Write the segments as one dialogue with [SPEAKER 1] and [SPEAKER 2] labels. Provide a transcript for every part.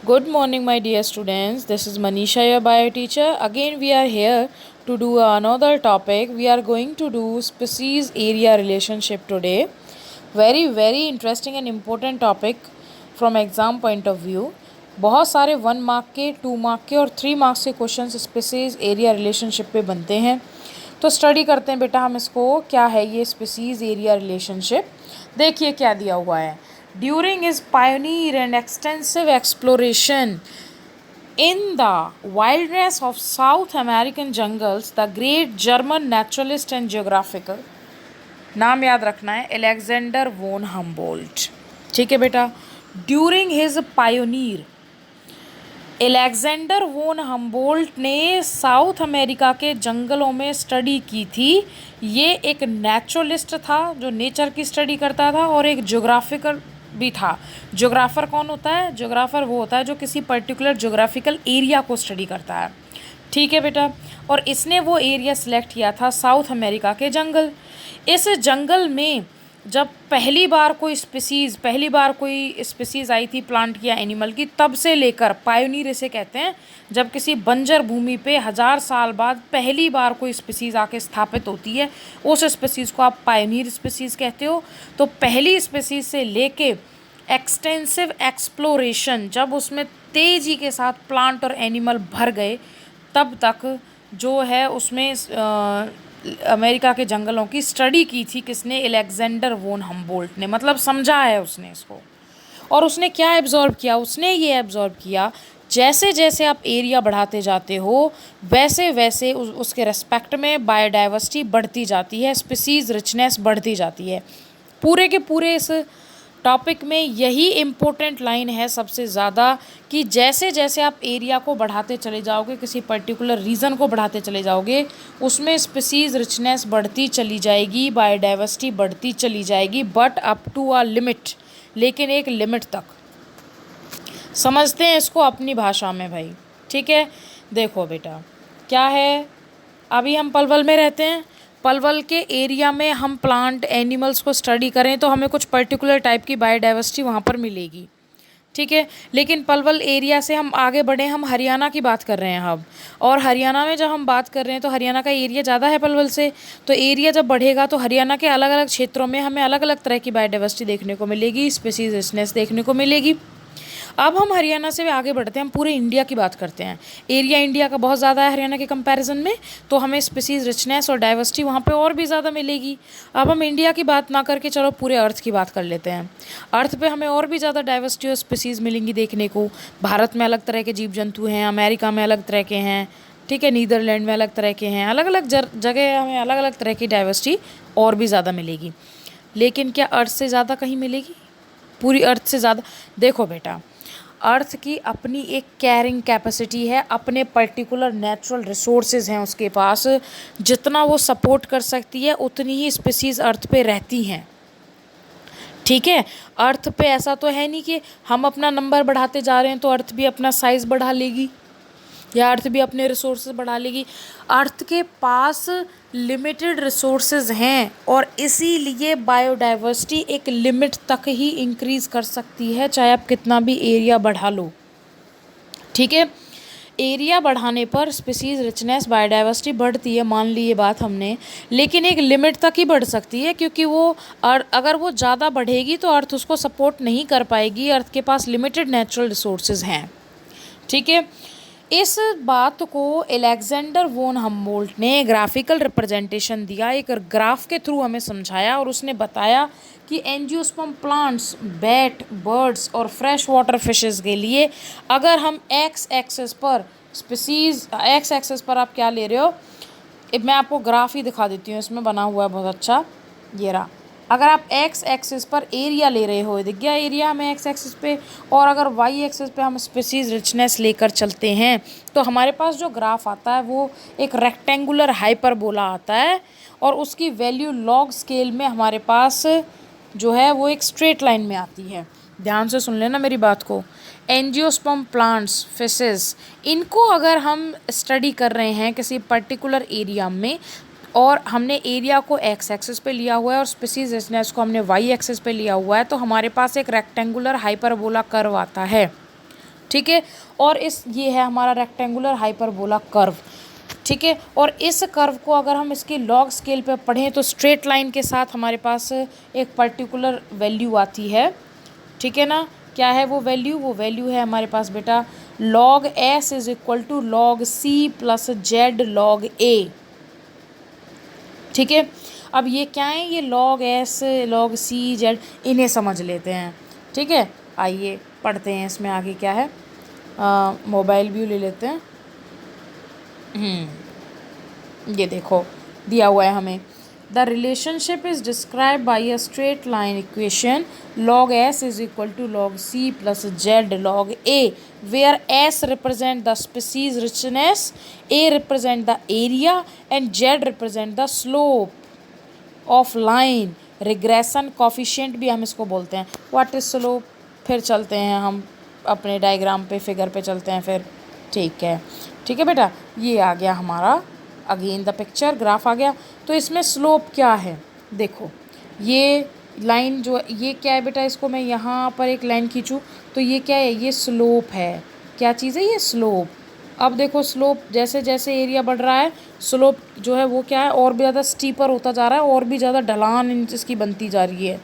[SPEAKER 1] Good morning, my dear students. This is Manisha, your bio teacher. Again, we are here to do another topic. We are going to do species area relationship today. Very interesting and important topic from exam point of view. बहुत सारे 1 mark के 2 mark के और 3 marks के question species area relationship पे बनते हैं। तो स्टडी करते हैं बेटा हम इसको, क्या है ये स्पीसीज एरिया रिलेशनशिप। देखिए क्या दिया हुआ है। During his pioneer and extensive exploration in the wilderness of South American jungles, the great German naturalist and geographer, नाम याद रखना है, अलेक्जेंडर वोन हम्बोल्ट। ठीक है बेटा। ड्यूरिंग हिज पायोनियर, अलेक्जेंडर वोन हम्बोल्ट ने साउथ अमेरिका के जंगलों में स्टडी की थी। ये एक नेचुरलिस्ट था जो नेचर की स्टडी करता था और एक ज्योग्राफिकल भी था। ज्योग्राफर कौन होता है? ज्योग्राफर वो होता है जो किसी पर्टिकुलर ज्योग्राफिकल एरिया को स्टडी करता है। ठीक है बेटा। और इसने वो एरिया सिलेक्ट किया था साउथ अमेरिका के जंगल। इस जंगल में जब पहली बार कोई स्पीसीज़ आई थी प्लांट या एनिमल की, तब से लेकर पायोनियर इसे कहते हैं। जब किसी बंजर भूमि पे 1000 साल बाद पहली बार कोई स्पीसीज़ आके स्थापित होती है, उस स्पीसीज़ को आप पायोनियर स्पीसीज़ कहते हो। तो पहली स्पीसीज़ से लेके एक्सटेंसिव एक्सप्लोरेशन, जब उसमें तेज़ी के साथ प्लांट और एनिमल भर गए, तब तक जो है उसमें अमेरिका के जंगलों की स्टडी की थी। किसने? अलेक्जेंडर वोन हम्बोल्ट ने। मतलब समझा है उसने इसको। और उसने क्या एब्जॉर्ब किया? उसने ये एब्जॉर्ब किया, जैसे जैसे आप एरिया बढ़ाते जाते हो वैसे वैसे उसके रेस्पेक्ट में बायोडाइवर्सिटी बढ़ती जाती है, स्पीसीज़ रिचनेस बढ़ती जाती है। पूरे के पूरे इस टॉपिक में यही इम्पोर्टेंट लाइन है सबसे ज़्यादा, कि जैसे जैसे आप एरिया को बढ़ाते चले जाओगे, किसी पर्टिकुलर रीजन को बढ़ाते चले जाओगे, उसमें स्पीसीज़ रिचनेस बढ़ती चली जाएगी, बायोडाइवर्सिटी बढ़ती चली जाएगी, but up to a limit. लेकिन एक लिमिट तक। समझते हैं इसको अपनी भाषा में भाई। ठीक है। देखो बेटा क्या है, अभी हम पलवल में रहते हैं। पलवल के एरिया में हम प्लांट एनिमल्स को स्टडी करें तो हमें कुछ पर्टिकुलर टाइप की बायोडाइवर्सिटी वहाँ पर मिलेगी। ठीक है। लेकिन पलवल एरिया से हम आगे बढ़े, हम हरियाणा की बात कर रहे हैं अब। और हरियाणा में जब हम बात कर रहे हैं तो हरियाणा का एरिया ज़्यादा है पलवल से। तो एरिया जब बढ़ेगा तो हरियाणा के अलग अलग क्षेत्रों में हमें अलग अलग तरह की बायोडाइवर्सिटी देखने को मिलेगी, स्पीसीज रिचनेस देखने को मिलेगी। अब हम हरियाणा से भी आगे बढ़ते हैं, हम पूरे इंडिया की बात करते हैं। एरिया इंडिया का बहुत ज़्यादा है हरियाणा के कंपैरिजन में, तो हमें स्पीसीज रिचनेस और डाइवर्सिटी वहाँ पे और भी ज़्यादा मिलेगी। अब हम इंडिया की बात ना करके चलो पूरे अर्थ की बात कर लेते हैं। अर्थ पे हमें और भी ज़्यादा डाइवर्सिटी और स्पीसीज़ मिलेंगी देखने को। भारत में अलग तरह के जीव जंतु हैं, अमेरिका में अलग तरह के हैं, ठीक है, नीदरलैंड में अलग तरह के हैं, अलग अलग जगह हमें अलग अलग तरह की डाइवर्सिटी और भी ज़्यादा मिलेगी। लेकिन क्या अर्थ से ज़्यादा कहीं मिलेगी? पूरी अर्थ से ज़्यादा? देखो बेटा, अर्थ की अपनी एक कैरिंग कैपेसिटी है, अपने पर्टिकुलर नेचुरल रिसोर्सेज हैं उसके पास। जितना वो सपोर्ट कर सकती है उतनी ही स्पीसीज़ अर्थ पे रहती हैं। ठीक है। अर्थ पे ऐसा तो है नहीं कि हम अपना नंबर बढ़ाते जा रहे हैं तो अर्थ भी अपना साइज़ बढ़ा लेगी या अर्थ भी अपने रिसोर्सेज बढ़ा लेगी। अर्थ के पास लिमिटेड रिसोर्सेज हैं और इसीलिए बायोडाइवर्सिटी एक लिमिट तक ही इंक्रीज़ कर सकती है, चाहे आप कितना भी एरिया बढ़ा लो। ठीक है। एरिया बढ़ाने पर स्पीसीज़ रिचनेस बायोडाइवर्सिटी बढ़ती है, मान ली ये बात हमने, लेकिन एक लिमिट तक ही बढ़ सकती है, क्योंकि वो अगर वो ज़्यादा बढ़ेगी तो अर्थ उसको सपोर्ट नहीं कर पाएगी। अर्थ के पास लिमिटेड नेचुरल रिसोर्सेज हैं। ठीक है। इस बात को अलेक्जेंडर वोन हम्बोल्ट ने ग्राफिकल रिप्रेजेंटेशन दिया, एक ग्राफ के थ्रू हमें समझाया और उसने बताया कि एंजियोस्पर्म प्लांट्स, बैट, बर्ड्स और फ्रेश वाटर फिशेस के लिए अगर हम एक्स एक्सेस पर आप क्या ले रहे हो, मैं आपको ग्राफ ही दिखा देती हूँ, इसमें बना हुआ है बहुत अच्छा, ये रहा। अगर आप एक्स एक्सिस पर एरिया ले रहे हो, दिख गया एरिया हमें एक्स एक्सिस पे, और अगर वाई एक्सिस पे हम स्पीसीज रिचनेस लेकर चलते हैं तो हमारे पास जो ग्राफ आता है वो एक रेक्टेंगुलर हाइपरबोला आता है और उसकी वैल्यू लॉग स्केल में हमारे पास जो है वो एक स्ट्रेट लाइन में आती है। ध्यान से सुन लेना मेरी बात को। एंजियोस्पर्म प्लांट्स, फिशेस, इनको अगर हम स्टडी कर रहे हैं किसी पर्टिकुलर एरिया में और हमने एरिया को एक्स एक्सिस पे लिया हुआ है और स्पीसीज रिचनेस को हमने वाई एक्सिस पे लिया हुआ है, तो हमारे पास एक रेक्टेंगुलर हाइपरबोला कर्व आता है। ठीक है। और इस ये है हमारा रेक्टेंगुलर हाइपरबोला कर्व, ठीक है। और इस कर्व को अगर हम इसके लॉग स्केल पे पढ़ें तो स्ट्रेट लाइन के साथ हमारे पास एक पर्टिकुलर वैल्यू आती है, ठीक है ना। क्या है वो वैल्यू? वो वैल्यू है हमारे पास बेटा log s is equal to log c plus z log a, ठीक है। अब ये क्या है? ये log s log c z, इन्हें समझ लेते हैं, ठीक है। आइए पढ़ते हैं इसमें आगे क्या है। मोबाइल व्यू ले लेते हैं। ये देखो दिया हुआ है हमें, the relationship is describe by a straight line equation log s is equal to log c plus z log a, where s represent the species richness, a represent the area and z represent the slope of line. Regression coefficient भी हम इसको बोलते हैं। What is slope? फिर चलते हैं हम अपने डायग्राम पे, फिगर पे चलते हैं फिर, ठीक है। ठीक है बेटा, ये आ गया हमारा अगेन द पिक्चर, ग्राफ आ गया। तो इसमें स्लोप क्या है? देखो ये लाइन जो ये क्या है बेटा, इसको मैं यहाँ पर एक लाइन खींचूँ तो ये क्या है? ये स्लोप है। क्या चीज़ है? ये स्लोप। अब देखो स्लोप जैसे जैसे एरिया बढ़ रहा है, स्लोप जो है वो क्या है? और भी ज़्यादा स्टीपर होता जा रहा है, और भी ज़्यादा ढलान इसकी बनती जा रही है।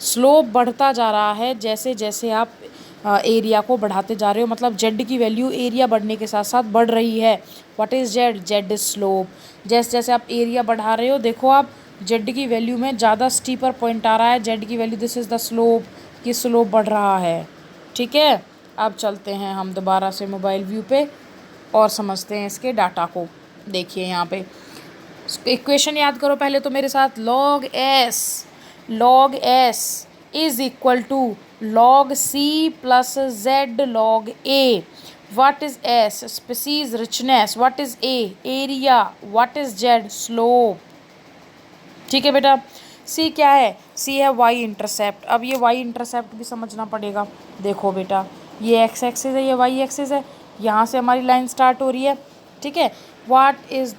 [SPEAKER 1] स्लोप बढ़ता जा रहा है जैसे जैसे आप एरिया को बढ़ाते जा रहे हो, मतलब जेड की वैल्यू एरिया बढ़ने के साथ साथ बढ़ रही है। What is Z? Z is slope. जैसे जैसे आप एरिया बढ़ा रहे हो, देखो आप जेड की वैल्यू में ज़्यादा स्टीपर पॉइंट आ रहा है, जेड की value, this is the slope, कि स्लोप बढ़ रहा है, ठीक है। अब चलते हैं हम दोबारा से मोबाइल व्यू पे और समझते हैं इसके डाटा को। देखिए यहाँ पे इक्वेशन याद करो पहले तो मेरे साथ, log s is equal to log c plus z log a। What is s? Species richness. What is a? Area. What is z? Slope, ठीक है बेटा। c क्या है? c है y इंटरसेप्ट। अब ये y इंटरसेप्ट भी समझना पड़ेगा। देखो बेटा ये x एक्सिस है, ये y एक्सिस है, यहाँ से हमारी लाइन स्टार्ट हो रही है, ठीक है। What is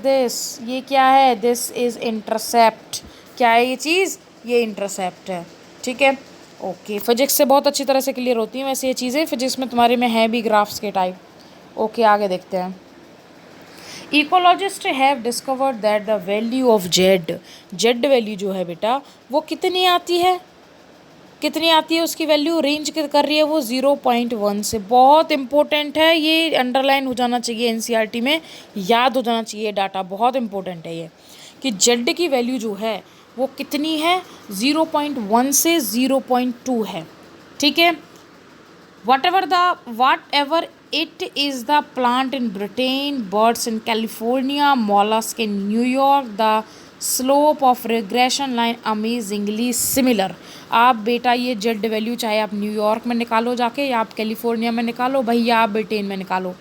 [SPEAKER 1] this? ये क्या है? This is intercept. क्या है ये चीज़? ये इंटरसेप्ट है, ठीक है। ओके, फिजिक्स से बहुत अच्छी तरह से क्लियर होती हैं वैसे ये चीज़ें, फिजिक्स में तुम्हारे में है भी ग्राफ्स के टाइप। ओके आगे देखते हैं। Ecologist have discovered that the value of Z, Z value जो है बेटा वो कितनी आती है? कितनी आती है उसकी वैल्यू? रेंज कर रही है वो 0.1 से। बहुत इंपॉर्टेंट है ये, अंडरलाइन हो जाना चाहिए, एनसीईआरटी में याद हो जाना चाहिए डाटा, बहुत इंपॉर्टेंट है ये, कि जेड की वैल्यू जो है वो कितनी है? 0.1 से 0.2 है, ठीक है। whatever it is the plant in Britain, birds in California, mollusk in New York, the slope of regression line amazingly similar। आप बेटा ये जेड वैल्यू चाहे आप न्यूयॉर्क में निकालो जाके, या आप कैलिफोर्निया में निकालो भैया, आप ब्रिटेन में निकालो,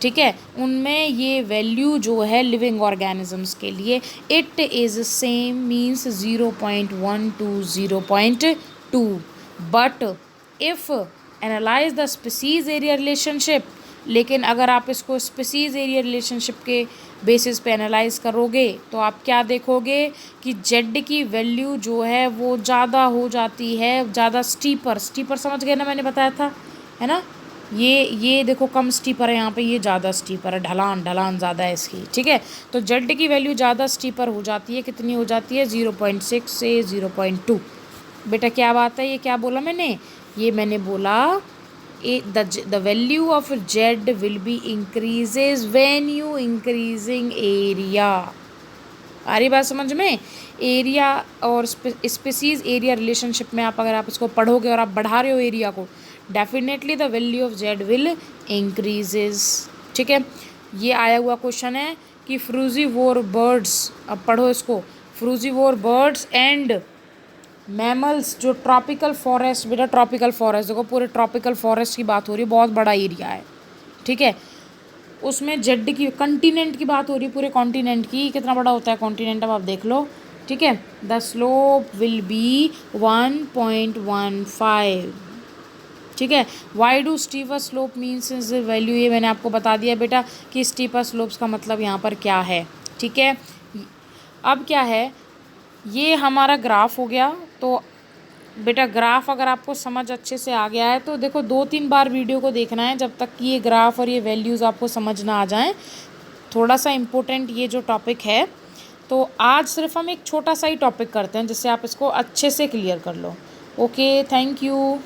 [SPEAKER 1] ठीक है, उनमें ये वैल्यू जो है लिविंग ऑर्गेनिजम्स के लिए it is same, means 0.1 to 0.2। But if analyse the species area relationship, लेकिन अगर आप इसको स्पीसीज़ एरिया रिलेशनशिप के बेसिस पे एनालाइज करोगे तो आप क्या देखोगे कि जेड की वैल्यू जो है वो ज़्यादा हो जाती है, ज़्यादा स्टीपर समझ गए ना, मैंने बताया था, है ना। ये देखो कम स्टीपर है यहाँ पे, ये ज़्यादा स्टीपर है, ढलान ज़्यादा है इसकी, ठीक है। तो जेड की वैल्यू ज़्यादा स्टीपर हो जाती है, कितनी हो जाती है? 0.6 से 0.2। बेटा क्या बात है? ये क्या बोला मैंने? ये मैंने बोला the value of Z will be increases when you increasing area. आ रही बात समझ में? एरिया और स्पीसीज एरिया रिलेशनशिप में आप अगर आप इसको पढ़ोगे और आप बढ़ा रहे हो एरिया को, definitely the value of Z will increases, ठीक है। ये आया हुआ क्वेश्चन है कि फ्रूजीवोर बर्ड्स, अब पढ़ो इसको, फ्रूजीवोर बर्ड्स एंड मैमल्स जो ट्रॉपिकल फॉरेस्ट, बेटा ट्रॉपिकल फॉरेस्ट देखो, पूरे ट्रॉपिकल फॉरेस्ट की बात हो रही है, बहुत बड़ा एरिया है, ठीक है। उसमें जेड की कंटिनेंट की बात हो रही है, पूरे कॉन्टिनेंट की, कितना बड़ा होता है कॉन्टिनेंट, अब आप देख लो, ठीक है। द स्लोप विल बी 1.15, ठीक है। Why do steeper slope means value, ये मैंने आपको बता दिया बेटा कि स्टीपर स्लोप्स का मतलब यहाँ पर क्या है, ठीक है। अब क्या है, ये हमारा ग्राफ हो गया। तो बेटा ग्राफ अगर आपको समझ अच्छे से आ गया है तो देखो 2-3 बार वीडियो को देखना है जब तक कि ये ग्राफ और ये वैल्यूज़ आपको समझ ना आ जाएं। थोड़ा सा इम्पोर्टेंट ये जो टॉपिक है, तो आज सिर्फ हम एक छोटा सा ही टॉपिक करते हैं जिससे आप इसको अच्छे से क्लियर कर लो। Okay, thank you.